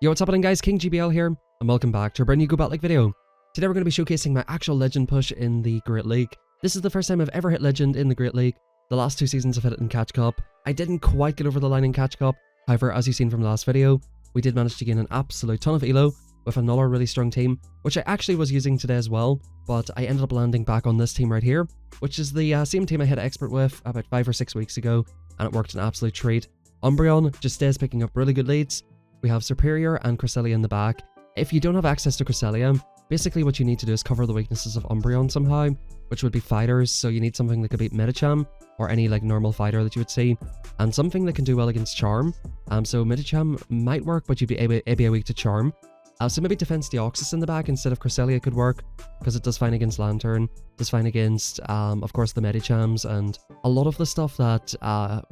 Yo, what's happening guys, King GBL here, and welcome back to a brand new Go Bat video. Today we're going to be showcasing my actual Legend push in the Great League. This is the first time I've ever hit Legend in the Great League. The last two seasons I've hit it in Catch Cup. I didn't quite get over the line in Catch Cup, however, as you've seen from the last video, we did manage to gain an absolute ton of elo with another really strong team, which I actually was using today as well, but I ended up landing back on this team right here, which is the same team I hit Expert with about 5 or 6 weeks ago, and it worked an absolute treat. Umbreon just stays picking up really good leads. We have Superior and Cresselia in the back. If you don't have access to Cresselia, basically what you need to do is cover the weaknesses of Umbreon somehow, which would be fighters, so you need something that could beat Medicham, or any like normal fighter that you would see, and something that can do well against Charm. So Medicham might work, but you'd be ABA weak to Charm. So maybe Defense Deoxys in the back instead of Cresselia could work, because it does fine against Lantern, does fine against, of course, the Medichams, and a lot of the stuff that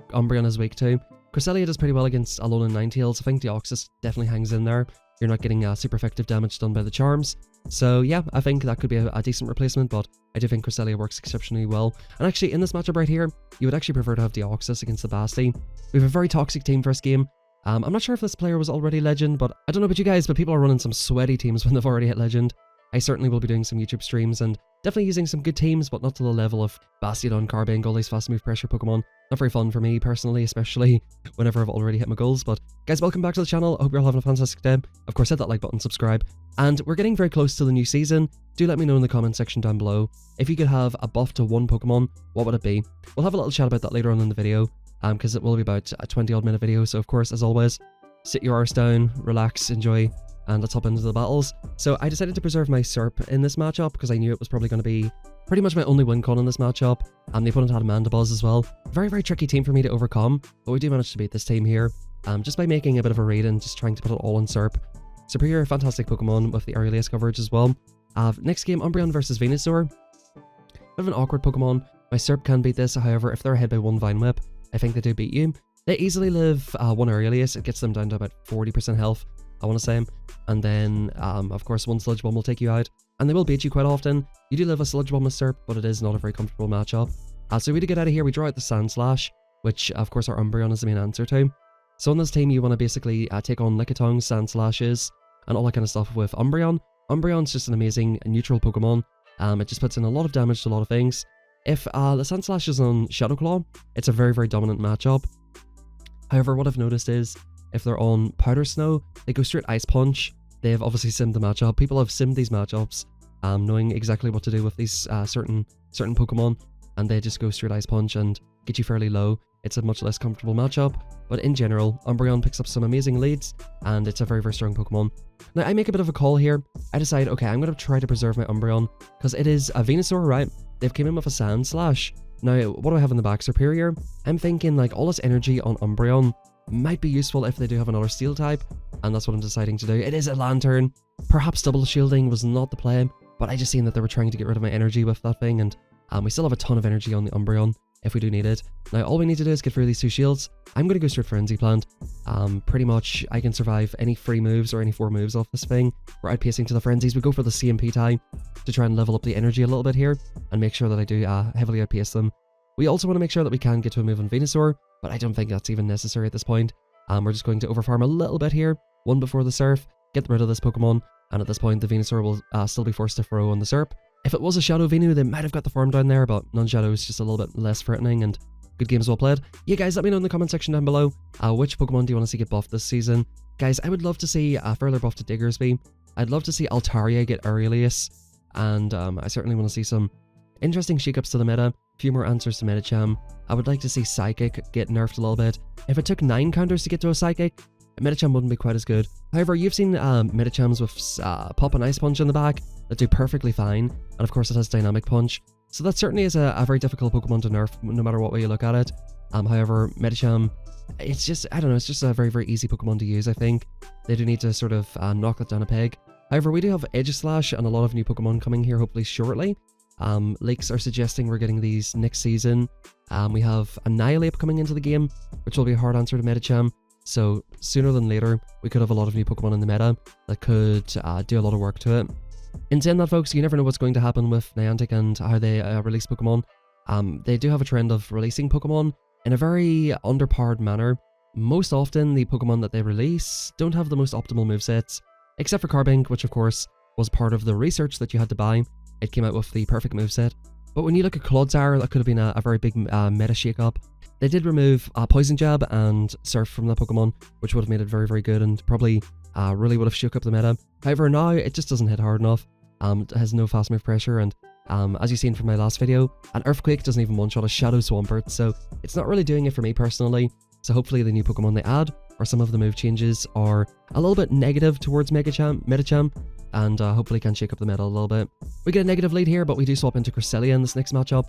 Umbreon is weak to. Cresselia does pretty well against Alolan and Ninetales. I think Deoxys definitely hangs in there. You're not getting super effective damage done by the charms. So yeah, I think that could be a decent replacement, but I do think Cresselia works exceptionally well. And actually, in this matchup right here, you would actually prefer to have Deoxys against the Basti. We have a very toxic team first game. I'm not sure if this player was already Legend, but I don't know about you guys, but people are running some sweaty teams when they've already hit Legend. I certainly will be doing some YouTube streams and definitely using some good teams, but not to the level of Bastiodon, Carbine, all these fast move pressure Pokemon. Not very fun for me personally, especially whenever I've already hit my goals. But guys, welcome back to the channel. I hope you're all having a fantastic day. Of course, hit that like button, subscribe. And we're getting very close to the new season. Do let me know in the comment section down below. If you could have a buff to one Pokemon, what would it be? We'll have a little chat about that later on in the video, because it will be about a 20-odd minute video. So of course, as always, sit your arse down, relax, enjoy, and let's hop into the battles. So I decided to preserve my Serp in this matchup because I knew it was probably going to be pretty much my only win con in this matchup, and the opponent had a Mandibuzz as well. Very, very tricky team for me to overcome, but we do manage to beat this team here, just by making a bit of a read and just trying to put it all on Serp. Superior, fantastic Pokemon with the earliest coverage as well. Next game, Umbreon versus Venusaur. Bit of an awkward Pokemon. My Serp can beat this, however, if they're ahead by one Vine Whip, I think they do beat you. They easily live one earliest. It gets them down to about 40% health, I want to say, and then of course one Sludge Bomb will take you out, and they will beat you quite often. You do live a Sludge Bomb with Serp, but it is not a very comfortable matchup. So we do get out of here, we draw out the Sand Slash, which of course our Umbreon is the main answer to. So on this team you want to basically take on Lickitung, Sand Slashes, and all that kind of stuff with Umbreon. Umbreon's just an amazing neutral Pokemon. It just puts in a lot of damage to a lot of things. If the Sand Slash is on Shadow Claw, it's a very, very dominant matchup. However, what I've noticed is, if they're on Powder Snow, they go straight Ice Punch. They've obviously simmed the matchup. People have simmed these matchups, knowing exactly what to do with these certain Pokemon, and they just go straight Ice Punch and get you fairly low. It's a much less comfortable matchup, but in general, Umbreon picks up some amazing leads, and it's a very, very strong Pokemon. Now, I make a bit of a call here. I decide, okay, I'm going to try to preserve my Umbreon, because it is a Venusaur, right? They've came in with a Sand Slash. Now, what do I have in the back? Superior? I'm thinking, like, all this energy on Umbreon might be useful if they do have another Steel type, and that's what I'm deciding to do. It is a Lantern. Perhaps double shielding was not the play, but I just seen that they were trying to get rid of my energy with that thing, and we still have a ton of energy on the Umbreon if we do need it. Now, all we need to do is get through these two shields. I'm going to go straight Frenzy Plant. Pretty much, I can survive any free moves or any 4 moves off this thing. We're outpacing to the Frenzies. We go for the CMP tie to try and level up the energy a little bit here, and make sure that I do heavily outpace them. We also want to make sure that we can get to a move on Venusaur, but I don't think that's even necessary at this point. We're just going to overfarm a little bit here, one before the Surf, get rid of this Pokemon, and at this point the Venusaur will still be forced to throw on the Serp. If it was a Shadow Venu, they might have got the farm down there, but non-Shadow is just a little bit less threatening, and good games well played. Yeah guys, let me know in the comment section down below, which Pokemon do you want to see get buffed this season? Guys, I would love to see a further buff to Diggersby. I'd love to see Altaria get Aurelius, and I certainly want to see some interesting shakeups to the meta, a few more answers to Medicham. I would like to see Psychic get nerfed a little bit. If it took 9 counters to get to a Psychic, Medicham wouldn't be quite as good. However, you've seen Medichams with Pop and Ice Punch in the back that do perfectly fine, and of course it has Dynamic Punch. So that certainly is a very difficult Pokemon to nerf, no matter what way you look at it. However, Medicham, it's just, I don't know, it's just a very, very easy Pokemon to use, I think. They do need to sort of knock that down a peg. However, we do have Aegislash and a lot of new Pokemon coming here hopefully shortly. Leaks are suggesting we're getting these next season. We have Annihilate coming into the game, which will be a hard answer to Medicham. So sooner than later, we could have a lot of new Pokemon in the meta that could do a lot of work to it. In saying that, folks, you never know what's going to happen with Niantic and how they release Pokemon. They do have a trend of releasing Pokemon in a very underpowered manner. most often the Pokemon that they release don't have the most optimal movesets, except for Carbink, which of course was part of the research that you had to buy. It came out with the perfect moveset. But when you look at Clodsire, that could have been a very big meta shake-up. They did remove Poison Jab and Surf from that Pokemon, which would have made it very, very good and probably really would have shook up the meta. However, now it just doesn't hit hard enough. It has no fast move pressure, and as you've seen from my last video, an Earthquake doesn't even one-shot a Shadow Swampert, so it's not really doing it for me personally. So hopefully the new Pokemon they add, or some of the move changes, are a little bit negative towards Medicham, and hopefully can shake up the meta a little bit. We get a negative lead here, but we do swap into Cresselia in this next matchup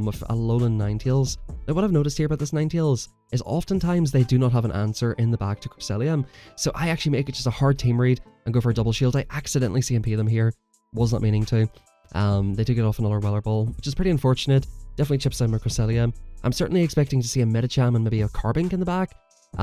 with Alolan Ninetales. Now what I've noticed here about this Ninetales is oftentimes they do not have an answer in the back to Cresselia, so I actually make it just a hard team read and go for a double shield. I accidentally CMP them here, was not meaning to. They do get off another Weller Ball, which is pretty unfortunate. Definitely chips down my Cresselia. I'm certainly expecting to see a Medicham and maybe a Carbink in the back.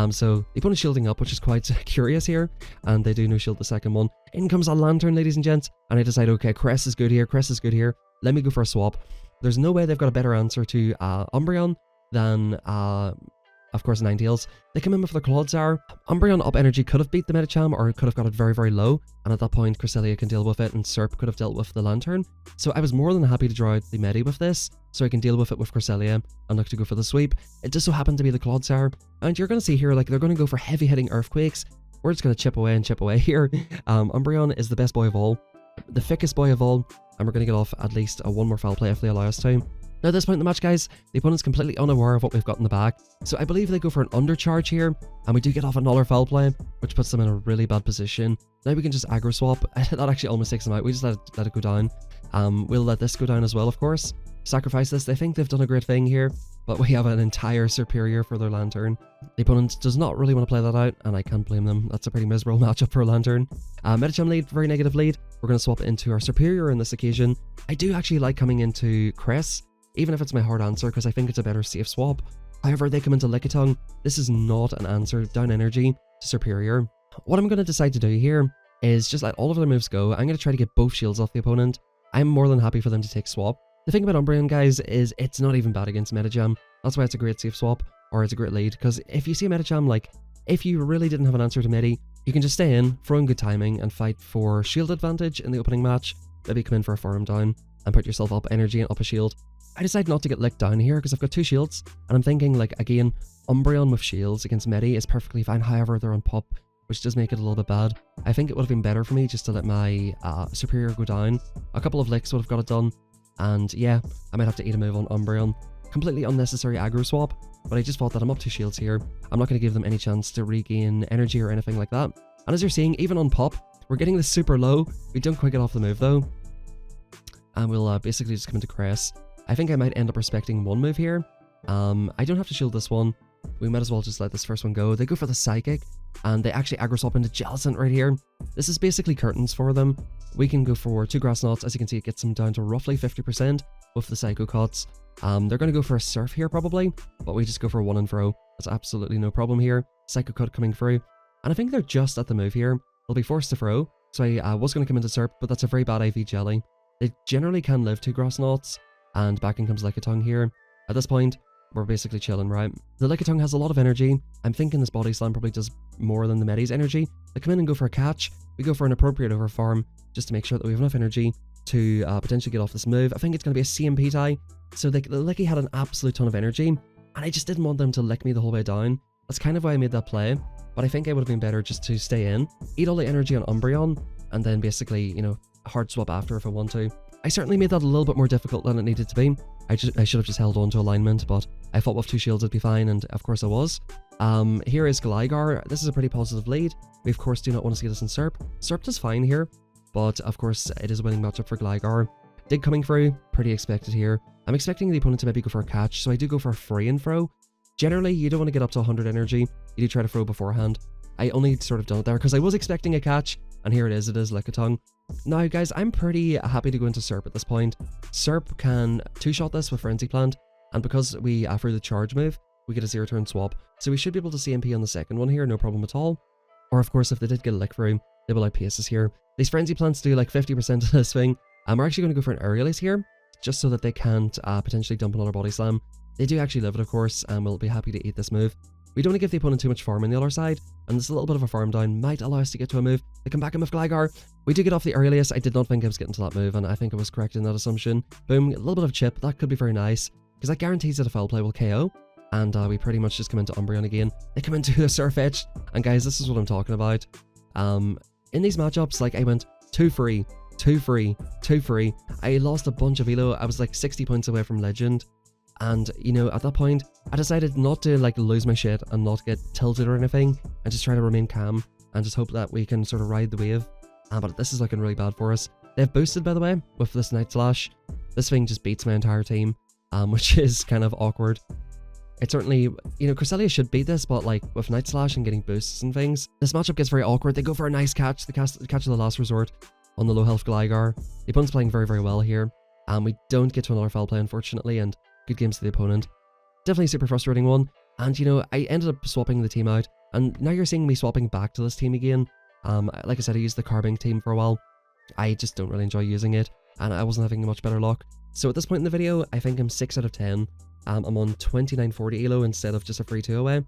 So the opponent's shielding up, which is quite curious here, and they do no shield the second one. In comes a Lantern, ladies and gents, and I decide, okay, Cress is good here, let me go for a swap. There's no way they've got a better answer to Umbreon than, of course, Ninetales. They come in with their Clodsire. Umbreon up energy could have beat the Medicham, or could have got it very, very low, and at that point, Cresselia can deal with it, and Serp could have dealt with the Lantern. So I was more than happy to draw out the Medi with this, so I can deal with it with Cresselia and look to go for the sweep. It just so happened to be the Clodsire, and you're going to see here, like, they're going to go for heavy-hitting Earthquakes. We're just going to chip away here. Umbreon is the best boy of all, the thickest boy of all, and we're going to get off at least a one more foul play if they allow us to. Now at this point in the match, guys, the opponent's completely unaware of what we've got in the back, so I believe they go for an undercharge here, and we do get off another foul play, which puts them in a really bad position. Now we can just aggro swap. That actually almost takes them out. We just let it go down. We'll let this go down as well, of course. Sacrifice this. They think they've done a great thing here, but we have an entire Superior for their Lantern. The opponent does not really want to play that out, and I can't blame them. That's a pretty miserable matchup for a Lantern. Medicham lead, very negative lead. We're going to swap into our Superior on this occasion. I do actually like coming into Cress, even if it's my hard answer, because I think it's a better safe swap. However, they come into Lickitung. This is not an answer. Down energy to Superior. What I'm going to decide to do here is just let all of their moves go. I'm going to try to get both shields off the opponent. I'm more than happy for them to take swap. The thing about Umbreon, guys, is it's not even bad against Medicham. That's why it's a great safe swap, or it's a great lead, because if you see Medicham, like, if you really didn't have an answer to Medi, you can just stay in, throw in good timing, and fight for shield advantage in the opening match. Maybe come in for a farm down, and put yourself up energy and up a shield. I decide not to get licked down here, because I've got two shields, and I'm thinking, like, again, Umbreon with shields against Medi is perfectly fine. However, they're on pop, which does make it a little bit bad. I think it would have been better for me just to let my Superior go down. A couple of licks would have got it done. And yeah, I might have to eat a move on Umbreon. Completely unnecessary aggro swap, but I just thought that I'm up two shields here. I'm not going to give them any chance to regain energy or anything like that. And as you're seeing, even on pop, we're getting this super low. We don't quite get off the move though. And we'll basically just come into Cress. I think I might end up respecting one move here. I don't have to shield this one. We might as well just let this first one go. They go for the Psychic, and they actually aggro swap into Jellicent right here. This is basically curtains for them. We can go for two Grass Knots. As you can see, it gets them down to roughly 50% with the Psycho Cuts. They're going to go for a Surf here probably, but we just go for a one and throw. That's absolutely no problem here. Psycho Cut coming through. And I think they're just at the move here. They'll be forced to throw, so I was going to come into Surf, but that's a very bad IV Jelly. They generally can live two Grass Knots, and back in comes Lickitung here. At this point, we're basically chilling, right? The Lickitung has a lot of energy. I'm thinking this Body Slam probably does more than the Medi's energy. They come in and go for a catch. We go for an appropriate overfarm just to make sure that we have enough energy to potentially get off this move. I think it's going to be a CMP tie. So the Licky had an absolute ton of energy, and I just didn't want them to lick me the whole way down. That's kind of why I made that play, but I think it would have been better just to stay in, eat all the energy on Umbreon, and then basically, you know, hard swap after if I want to. I certainly made that a little bit more difficult than it needed to be. I should have just held on to alignment, but I thought with two shields it'd be fine, and of course I was. Here is Gligar. This is a pretty positive lead. We of course do not want to see this in Serp. Serp does fine here, but of course it is a winning matchup for Gligar. Dig coming through, pretty expected here. I'm expecting the opponent to maybe go for a catch, so I do go for a free and throw. Generally, you don't want to get up to 100 energy. You do try to throw beforehand. I only sort of done it there because I was expecting a catch, and here it is Lickitung. Now guys, I'm pretty happy to go into Serp at this point. Serp can two-shot this with Frenzy Plant, and because we, after the charge move, we get a zero turn swap, so we should be able to CMP on the second one here, no problem at all. Or of course, if they did get a lick through, they will outpace us here. These Frenzy Plants do like 50% of this thing, and we're actually going to go for an Aerialist here, just so that they can't potentially dump another Body Slam. They do actually live it, of course, and we'll be happy to eat this move. We don't want to give the opponent too much farm on the other side, and this little bit of a farm down might allow us to get to a move. They come back in with Gligar. We do get off the earliest. I did not think I was getting to that move, and I think I was correct in that assumption. Boom, a little bit of chip. That could be very nice, because that guarantees that a foul play will KO. And we pretty much just come into Umbreon again. They come into a Surf Edge, and guys, this is what I'm talking about. In these matchups, like I went 2 free, 2 free, 2 free. I lost a bunch of elo. I was like 60 points away from Legend. And, you know, at that point, I decided not to, like, lose my shit and not get tilted or anything, and just try to remain calm and just hope that we can sort of ride the wave. But this is looking really bad for us. They've boosted, by the way, with this Night Slash. This thing just beats my entire team, which is kind of awkward. It certainly, you know, Cresselia should beat this, but, like, with Night Slash and getting boosts and things, this matchup gets very awkward. They go for a nice catch, the catch of the last resort on the low health Gligar. The opponent's playing very, very well here. We don't get to another foul play, unfortunately, and good games to the opponent. Definitely a super frustrating one. And, you know, I ended up swapping the team out, and now you're seeing me swapping back to this team again. Like I said, I used the Carbink team for a while. I just don't really enjoy using it, and I wasn't having much better luck. So at this point in the video, I think I'm 6 out of 10. I'm on 2940 elo instead of just a free 2 away.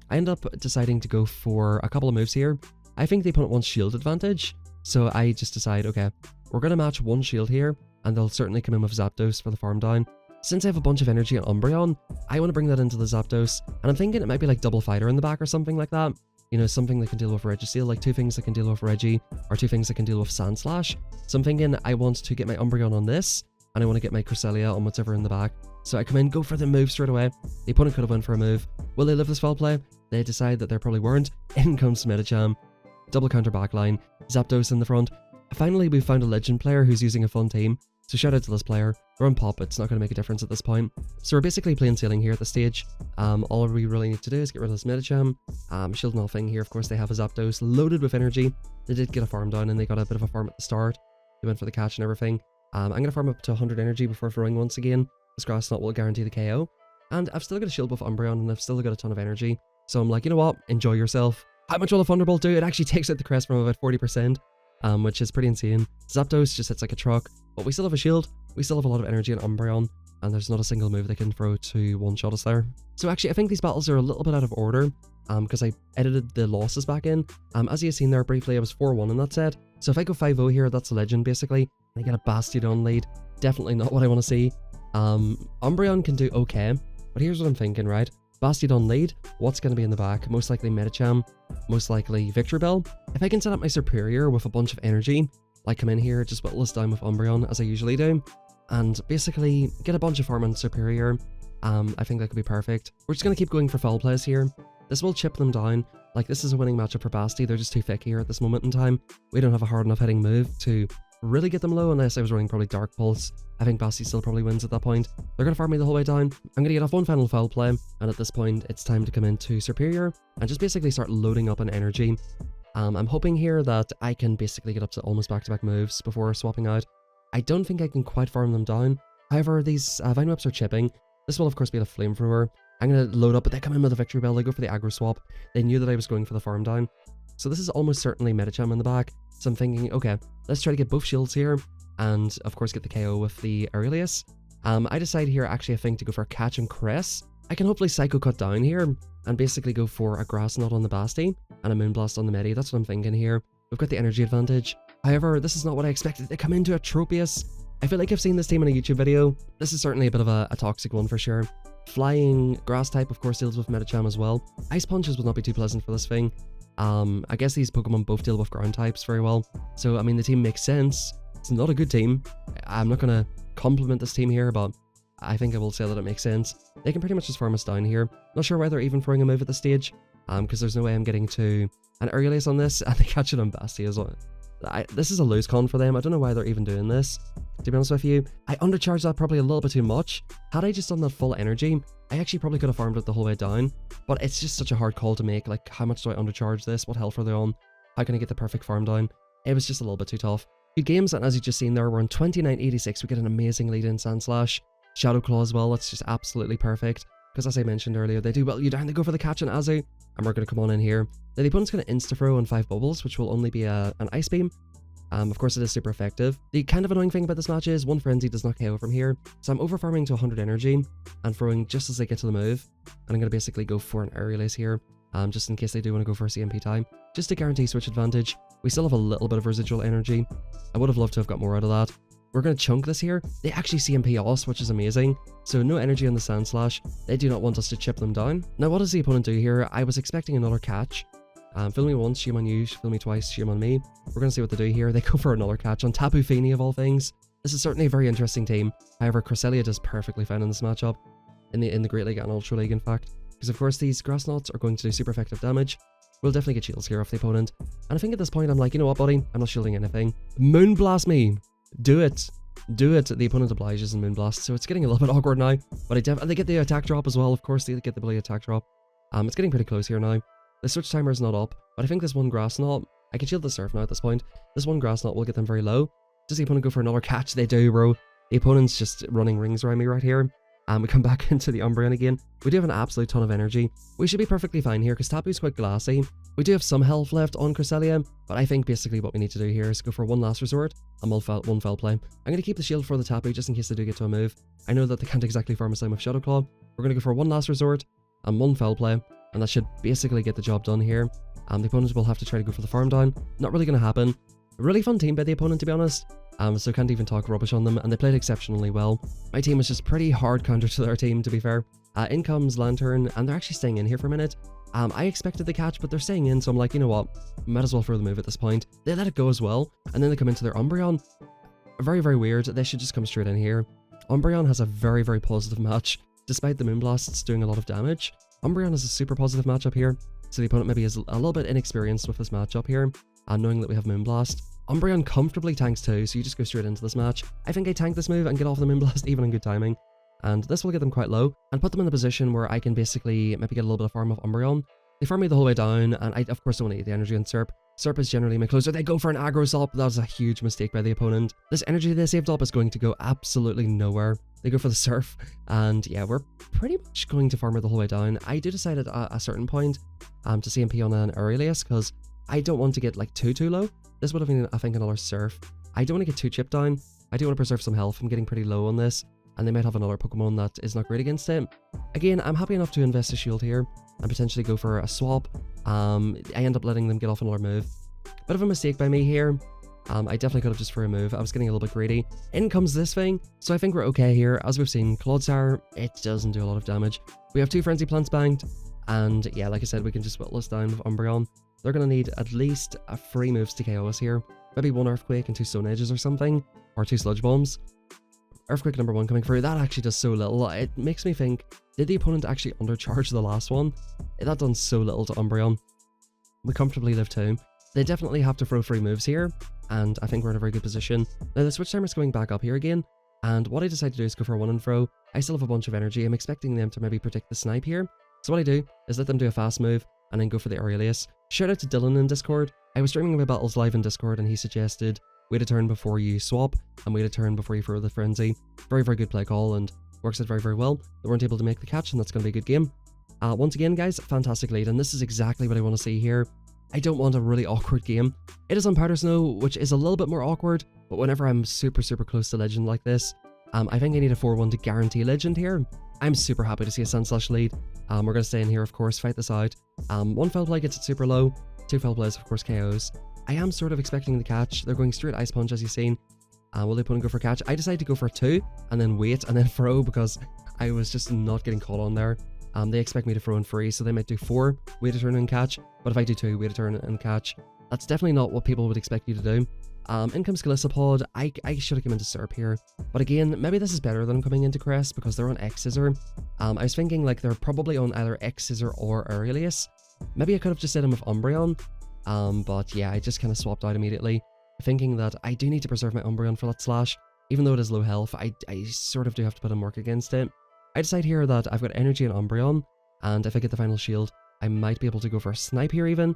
I end up deciding to go for a couple of moves here. I think the opponent wants shield advantage, so I just decide, okay, we're going to match one shield here, and they'll certainly come in with Zapdos for the farm down. Since I have a bunch of energy on Umbreon, I want to bring that into the Zapdos, and I'm thinking it might be like double fighter in the back or something like that. You know, something that can deal with Registeel, like 2 things that can deal with Reggie, or 2 things that can deal with Sandslash. So I'm thinking I want to get my Umbreon on this, and I want to get my Cresselia on whatever in the back. So I come in, go for the move straight away. The opponent could have went for a move. Will they live this foul play? They decide that they probably weren't. In comes Medicham. Double counter backline. Zapdos in the front. Finally, we've found a Legend player who's using a fun team. So shout out to this player. We're on pop, it's not going to make a difference at this point. So we're basically plain sailing here at this stage. All we really need to do is get rid of this Medicham. Shield and all thing here, of course, they have a Zapdos loaded with energy. They did get a farm down, and they got a bit of a farm at the start. They went for the catch and everything. I'm going to farm up to 100 energy before throwing once again. This Grass Knot will guarantee the KO. And I've still got a shield buff Umbreon, and I've still got a ton of energy. So I'm like, you know what? Enjoy yourself. How much will a Thunderbolt do? It actually takes out the crest from about 40%, which is pretty insane. Zapdos just hits like a truck, but we still have a shield. We still have a lot of energy on Umbreon, and there's not a single move they can throw to one-shot us there. So actually, I think these battles are a little bit out of order, because I edited the losses back in. As you've seen there briefly, I was 4-1 in that set. So if I go 5-0 here, that's a Legend basically. I get a Bastiodon lead. Definitely not what I want to see. Umbreon can do okay, but here's what I'm thinking, right? Bastiodon lead, what's going to be in the back? Most likely Medicham, most likely Victreebel. If I can set up my Superior with a bunch of energy, like come in here, just whittle us down with Umbreon as I usually do, and basically get a bunch of farm on Superior, I think that could be perfect. We're just going to keep going for foul plays here. This will chip them down. Like, this is a winning matchup for Basti. They're just too thick here at this moment in time. We don't have a hard enough hitting move to really get them low unless I was running probably Dark Pulse. I think Basti still probably wins at that point. They're going to farm me the whole way down. I'm going to get off one final foul play, and at this point, it's time to come into Superior and just basically start loading up on energy. I'm hoping here that I can basically get up to almost back-to-back moves before swapping out. I don't think I can quite farm them down. However, these Vine Whips are chipping. This will of course be a Flamethrower. I'm going to load up, but they come in with a Victreebel. They go for the aggro swap. They knew that I was going for the farm down. So this is almost certainly Medicham in the back. So I'm thinking, okay, let's try to get both shields here, and of course get the KO with the Aurelius. I decide here, actually, I think to go for a catch and Cress. I can hopefully Psycho Cut down here and basically go for a Grass Knot on the Basti and a Moonblast on the Medi. That's what I'm thinking here. We've got the energy advantage. However, this is not what I expected. They come into a Tropius. I feel like I've seen this team in a YouTube video. This is certainly a bit of a toxic one for sure. Flying Grass type, of course, deals with Medicham as well. Ice Punches will not be too pleasant for this thing. I guess these Pokemon both deal with ground types very well. So, I mean, the team makes sense. It's not a good team. I'm not going to compliment this team here, but I think I will say that it makes sense. They can pretty much just farm us down here. Not sure why they're even throwing a move at this stage, because there's no way I'm getting to an Aurelius on this, and they catch it on Basti as well. This is a lose con for them. I don't know why they're even doing this, to be honest with you. I undercharged that probably a little bit too much. Had I just done that full energy, I actually probably could have farmed it the whole way down, but it's just such a hard call to make. Like, how much do I undercharge this? What health are they on? How can I get the perfect farm down? It was just a little bit too tough. Good games, and as you just seen there, we're on 29-86. We get an amazing lead in Sandslash. Shadow Claw as well, that's just absolutely perfect. Because as I mentioned earlier, they do well you down, they go for the catch on Azu, and we're going to come on in here. Then the opponent's going to insta-throw on 5 bubbles, which will only be an Ice Beam. Of course, it is super effective. The kind of annoying thing about this match is one Frenzy does not KO from here, so I'm over farming to 100 energy and throwing just as I get to the move. And I'm going to basically go for an aerial ace here, just in case they do want to go for a CMP time, just to guarantee switch advantage. We still have a little bit of residual energy. I would have loved to have got more out of that. We're going to chunk this here. They actually CMP us, which is amazing. So no energy on the Sand Slash. They do not want us to chip them down. Now, what does the opponent do here? I was expecting another catch. Fill me once, shame on you. Fill me twice, shame on me. We're going to see what they do here. They go for another catch on Tapu Fini of all things. This is certainly a very interesting team. However, Cresselia does perfectly fine in this matchup. In the Great League and Ultra League, in fact. Because of course these Grass Knots are going to do super effective damage. We'll definitely get shields here off the opponent. And I think at this point I'm like, you know what, buddy? I'm not shielding anything. Moonblast me! Do it! Do it! The opponent obliges in Moonblast, so it's getting a little bit awkward now. But they get the attack drop as well, of course, they get the blade attack drop. It's getting pretty close here now. The switch timer is not up, but I think this one Grass Knot, I can shield the Surf now at this point. This one Grass Knot will get them very low. Does the opponent go for another catch? They do, bro. The opponent's just running rings around me right here. We come back into the Umbreon again. We do have an absolute ton of energy. We should be perfectly fine here because Tapu's quite glassy. We do have some health left on Cresselia, but I think basically what we need to do here is go for one last resort and one foul play. I'm going to keep the shield for the Tapu just in case they do get to a move. I know that they can't exactly farm a slime with Shadow Claw. We're going to go for one last resort and one foul play, and that should basically get the job done here. The opponents will have to try to go for the farm down. Not really going to happen. A really fun team by the opponent, to be honest. So can't even talk rubbish on them, and they played exceptionally well. My team was just pretty hard counter to their team, to be fair. In comes Lantern, and they're actually staying in here for a minute. I expected the catch, but they're staying in, so I'm like, you know what? Might as well throw the move at this point. They let it go as well, and then they come into their Umbreon. Very, very weird. They should just come straight in here. Umbreon has a very, very positive match. Despite the Moonblasts doing a lot of damage, Umbreon has a super positive matchup here. So the opponent maybe is a little bit inexperienced with this matchup here, and knowing that we have Moonblast. Umbreon comfortably tanks too, so you just go straight into this match. I think I tank this move and get off the Moonblast even in good timing. And this will get them quite low, and put them in a position where I can basically maybe get a little bit of farm off Umbreon. They farm me the whole way down, and I of course don't want to eat the energy on Serp. Serp is generally my closer. They go for an aggro Zop. That was a huge mistake by the opponent. This energy they saved up is going to go absolutely nowhere. They go for the Surf, and yeah, we're pretty much going to farm her the whole way down. I do decide at a certain point to CMP on an Aurelius, because I don't want to get like too low. This would have been, I think, another Surf. I don't want to get too chipped down. I do want to preserve some health. I'm getting pretty low on this, and they might have another Pokemon that is not great against it. Again, I'm happy enough to invest a shield here and potentially go for a swap. I end up letting them get off another move. Bit of a mistake by me here. I definitely could have just for a move. I was getting a little bit greedy. In comes this thing, so I think we're okay here. As we've seen, Clodsire, it doesn't do a lot of damage. We have 2 Frenzy Plants banked, and yeah, like I said, we can just whittle this down with Umbreon. They're going to need at least 3 moves to KO us here. Maybe 1 Earthquake and 2 Stone Edges or something, or 2 Sludge Bombs. Earthquake number 1 coming through, that actually does so little. It makes me think, did the opponent actually undercharge the last one? That done so little to Umbreon. We comfortably live 2. They definitely have to throw 3 moves here, and I think we're in a very good position. Now the switch timer is going back up here again, and what I decide to do is go for a 1 and throw. I still have a bunch of energy. I'm expecting them to maybe predict the snipe here. So what I do is let them do a fast move, and then go for the Aurelius. Shout out to Dylan in Discord. I was streaming my battles live in Discord, and he suggested wait a turn before you swap, and wait a turn before you throw the Frenzy. Very, very good play call, and works out very, very well. They weren't able to make the catch, and that's going to be a good game. Once again, guys, fantastic lead, and this is exactly what I want to see here. I don't want a really awkward game. It is on Powder Snow, which is a little bit more awkward, but whenever I'm super, super close to Legend like this, I think I need a 4-1 to guarantee Legend here. I'm super happy to see a Sandslash lead. We're going to stay in here, of course, fight this out. 1 Foul Play gets it super low, 2 Foul Plays, of course, KOs. I am sort of expecting the catch. They're going straight Ice Punch, as you've seen. Will the opponent go for catch? I decided to go for 2, and then wait, and then throw, because I was just not getting caught on there. They expect me to throw in 3, so they might do 4, wait a turn and catch. But if I do 2, wait a turn and catch, that's definitely not what people would expect you to do. In comes Galissapod. I should have come into Serp here. But again, maybe this is better than coming into Crest because they're on X-Scissor. I was thinking like they're probably on either X-Scissor or Aurelius. Maybe I could have just said him with Umbreon. But yeah, I just kind of swapped out immediately, thinking that I do need to preserve my Umbreon for that slash. Even though it is low health, I sort of do have to put in work against it. I decide here that I've got energy and Umbreon, and if I get the final shield, I might be able to go for a snipe here even.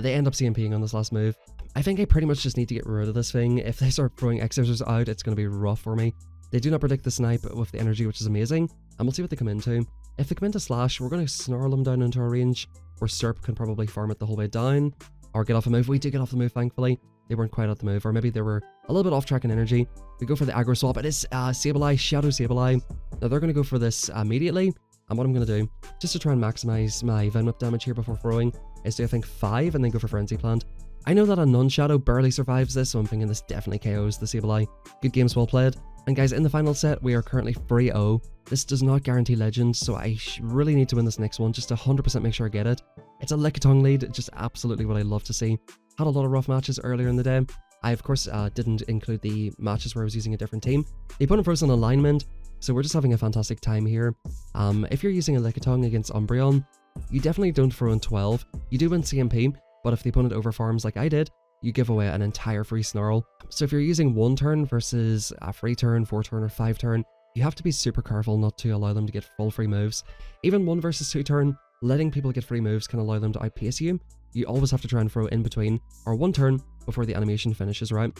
They end up CMPing on this last move. I think I pretty much just need to get rid of this thing. If they start throwing X-Scissors out, it's going to be rough for me. They do not predict the snipe with the energy, which is amazing, and we'll see what they come into. If they come into Slash, we're going to snarl them down into a range where Serp can probably farm it the whole way down, or get off a move. We do get off the move, thankfully. they weren't quite at the move, or maybe they were a little bit off track in energy. We go for the aggro swap. It is Sableye, Shadow Sableye. Now they're going to go for this immediately, and what I'm going to do, just to try and maximize my Venom Whip damage here before throwing, is to I think 5 and then go for Frenzy Plant. I know that a non-Shadow barely survives this, so I'm thinking this definitely KOs the Sableye. Good games well played. And guys, in the final set, we are currently 3-0. This does not guarantee Legends, so I really need to win this next one just to 100% make sure I get it. It's a Lickitung lead, just absolutely what I love to see. Had a lot of rough matches earlier in the day. I, of course, didn't include the matches where I was using a different team. The opponent froze on alignment, so we're just having a fantastic time here. If you're using a Lickitung against Umbreon, you definitely don't throw in 12. You do win CMP, but if the opponent overfarms like I did, you give away an entire free Snarl. So if you're using 1 turn versus a 3 turn, 4 turn, or 5 turn, you have to be super careful not to allow them to get full free moves. Even 1 versus 2 turn, letting people get free moves can allow them to outpace you. You always have to try and throw in between, or 1 turn before the animation finishes, right?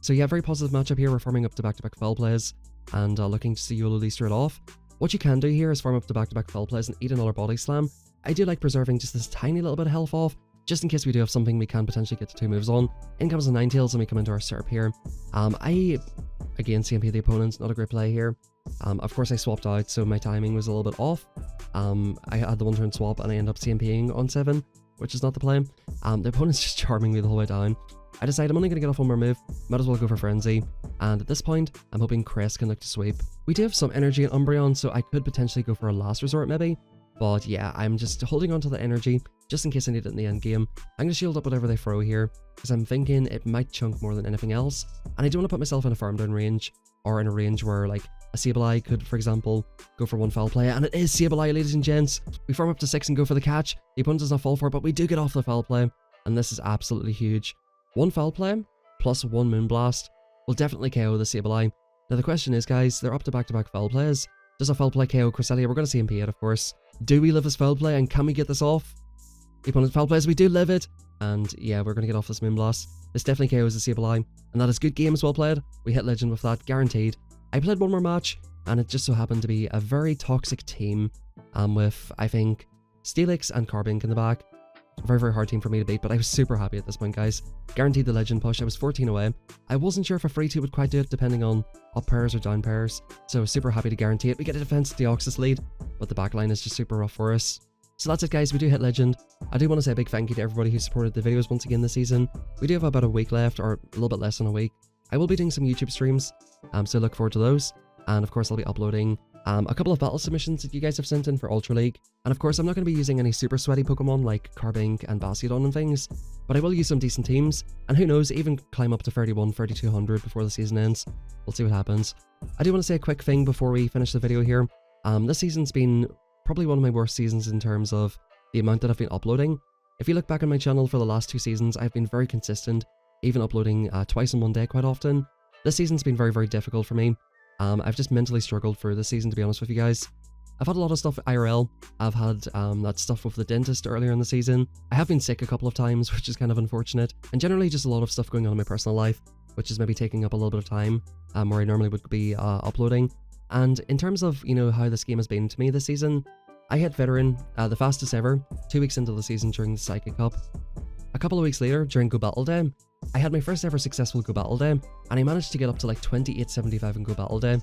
So yeah, very positive matchup here. We're farming up to back-to-back foul plays, and looking to see YOLO straight off. What you can do here is farm up to back-to-back foul plays and eat another body slam. I do like preserving just this tiny little bit of health off, just in case we do have something we can potentially get to 2 moves on. In comes the Ninetales and we come into our Serp here. I, again, CMP the opponent, not a great play here. Of course I swapped out, so my timing was a little bit off. I had the 1-turn swap and I end up CMPing on 7, which is not the play. The opponent's just charming me the whole way down. I decide I'm only going to get off 1 more move, might as well go for Frenzy, and at this point, I'm hoping Crest can look to sweep. We do have some energy in Umbreon, so I could potentially go for a last resort maybe. But yeah, I'm just holding on to the energy, just in case I need it in the end game. I'm going to shield up whatever they throw here, because I'm thinking it might chunk more than anything else, and I don't want to put myself in a farm down range, or in a range where like a Sableye could, for example, go for 1 foul play, and it is Sableye, ladies and gents. We farm up to 6 and go for the catch. The opponent does not fall for it, but we do get off the foul play, and this is absolutely huge. 1 foul play, plus 1 Moonblast, will definitely KO the Sableye. Now the question is, guys, they're up to back-to-back foul plays. Does a foul play KO Cresselia? We're going to CMP it, of course. Do we live this foul play, and can we get this off? The opponent's foul plays, we do live it, and yeah, we're going to get off this Moonblast. This definitely KOs the Sableye, and that is good games well played. We hit Legend with that, guaranteed. I played 1 more match, and it just so happened to be a very toxic team, with, I think, Steelix and Carbink in the back. Very, very hard team for me to beat, but I was super happy at this point, guys. Guaranteed the Legend push. I was 14 away. I wasn't sure if a free 2 would quite do it, depending on up pairs or down pairs, so I was super happy to guarantee it. We get a defense Deoxys lead, but the backline is just super rough for us. So that's it, guys. We do hit Legend. I do want to say a big thank you to everybody who supported the videos once again this season. We do have about a week left, or a little bit less than a week. I will be doing some YouTube streams, so look forward to those. And of course, I'll be uploading a couple of battle submissions that you guys have sent in for Ultra League. And of course, I'm not going to be using any super sweaty Pokemon like Carbink and Bastiodon and things, but I will use some decent teams, and who knows, even climb up to 31, 3200 before the season ends. We'll see what happens. I do want to say a quick thing before we finish the video here. This season's been probably one of my worst seasons in terms of the amount that I've been uploading. If you look back on my channel for the last 2 seasons, I've been very consistent, even uploading twice in one day quite often. This season's been very, very difficult for me. I've just mentally struggled through this season, to be honest with you guys. I've had a lot of stuff IRL. I've had that stuff with the dentist earlier in the season. I have been sick a couple of times, which is kind of unfortunate. And generally just a lot of stuff going on in my personal life, which is maybe taking up a little bit of time where I normally would be uploading. And in terms of, you know, how this game has been to me this season, I hit Veteran, the fastest ever, 2 weeks into the season during the Psychic Cup. A couple of weeks later, during Go Battle Day, I had my first ever successful Go Battle Day, and I managed to get up to like 2875 in Go Battle Day.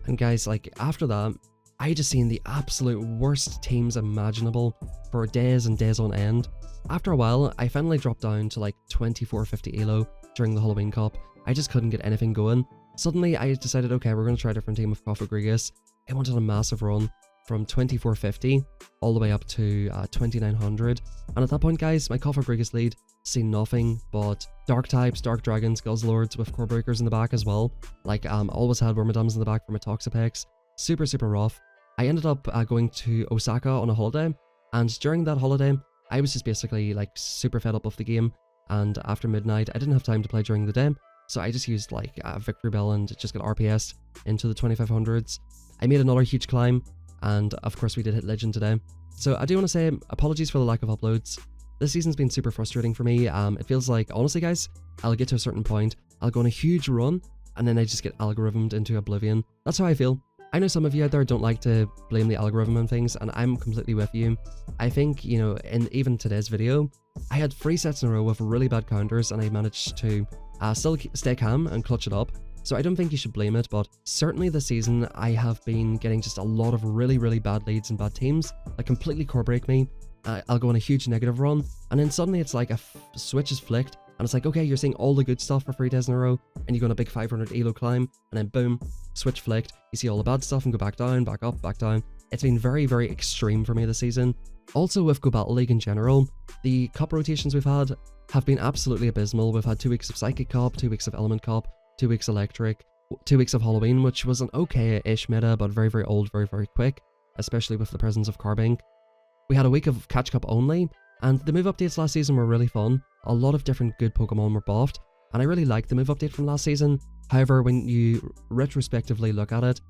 And guys, like after that, I just seen the absolute worst teams imaginable for days and days on end. After a while, I finally dropped down to like 2450 elo during the Halloween Cup. I just couldn't get anything going. Suddenly, I decided, okay, we're going to try a different team with Koff Rodriguez. I wanted a massive run from 2450 all the way up to 2900. And at that point, guys, my Koff Rodriguez lead seen nothing but Dark types, Dark Dragons, Guzzlords with Core Breakers in the back as well. Like, always had Wormadams in the back for my Toxapex. Super, super rough. I ended up going to Osaka on a holiday, and during that holiday, I was just basically like super fed up of the game, and after midnight, I didn't have time to play during the day, so I just used like Victory Bell and just got RPS into the 2500s. I made another huge climb, and of course we did hit Legend today. So I do want to say apologies for the lack of uploads. This season's been super frustrating for me. It feels like, honestly guys, I'll get to a certain point, I'll go on a huge run, and then I just get algorithmed into oblivion. That's how I feel. I know some of you out there don't like to blame the algorithm and things, and I'm completely with you. I think, you know, in even today's video, I had 3 sets in a row with really bad counters, and I managed to still stay calm and clutch it up. So I don't think you should blame it, but certainly this season I have been getting just a lot of really bad leads and bad teams that completely core break me. I'll go on a huge negative run, and then suddenly it's like a switch is flicked, and it's like, okay, you're seeing all the good stuff for 3 days in a row, and you go on a big 500 elo climb, and then boom, switch flicked, you see all the bad stuff and go back down, back up, back down. It's been very extreme for me this season. Also with Go Battle League in general, the cup rotations we've had have been absolutely abysmal. We've had 2 weeks of Psychic Cup, 2 weeks of Element Cup, 2 weeks Electric, 2 weeks of Halloween, which was an okay-ish meta, but very old, very quick, especially with the presence of Carbink. We had a week of Catch Cup only, and the move updates last season were really fun. A lot of different good Pokemon were buffed, and I really liked the move update from last season. However, when you retrospectively look at it,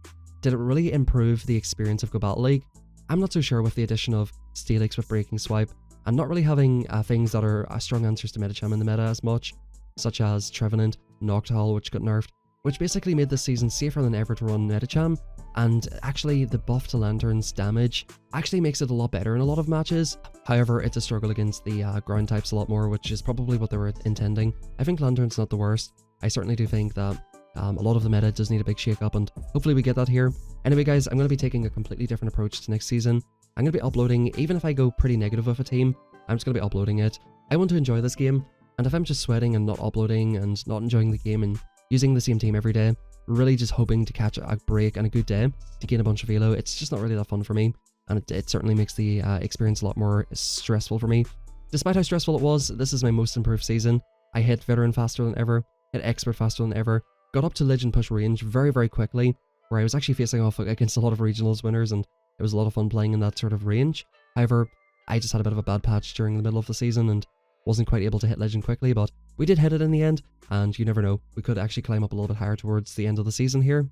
did it really improve the experience of Go Battle League? I'm not so sure with the addition of Steelix with Breaking Swipe, and not really having things that are strong answers to Medicham in the meta as much, such as Trevenant, Noctowl, which got nerfed, which basically made this season safer than ever to run Medicham, and actually the buff to Lantern's damage actually makes it a lot better in a lot of matches. However, it's a struggle against the ground types a lot more, which is probably what they were intending. I think Lantern's not the worst. I certainly do think that a lot of the meta does need a big shake up, and hopefully we get that here. Anyway guys, I'm going to be taking a completely different approach to next season. I'm going to be uploading, even if I go pretty negative with a team, I'm just going to be uploading it. I want to enjoy this game, and if I'm just sweating and not uploading and not enjoying the game and using the same team every day, really just hoping to catch a break and a good day to gain a bunch of elo, it's just not really that fun for me, and it certainly makes the experience a lot more stressful for me. Despite how stressful it was, this is my most improved season. I hit Veteran faster than ever, hit Expert faster than ever, got up to Legend Push range very quickly, where I was actually facing off against a lot of regionals winners, and it was a lot of fun playing in that sort of range. However, I just had a bit of a bad patch during the middle of the season and wasn't quite able to hit Legend quickly, but we did hit it in the end, and you never know, we could actually climb up a little bit higher towards the end of the season here.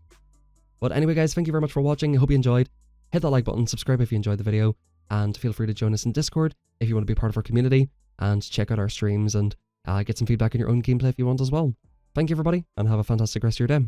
But anyway guys, thank you very much for watching. I hope you enjoyed. Hit that like button, subscribe if you enjoyed the video, and feel free to join us in Discord if you want to be part of our community, and check out our streams and get some feedback on your own gameplay if you want as well. Thank you everybody, and have a fantastic rest of your day.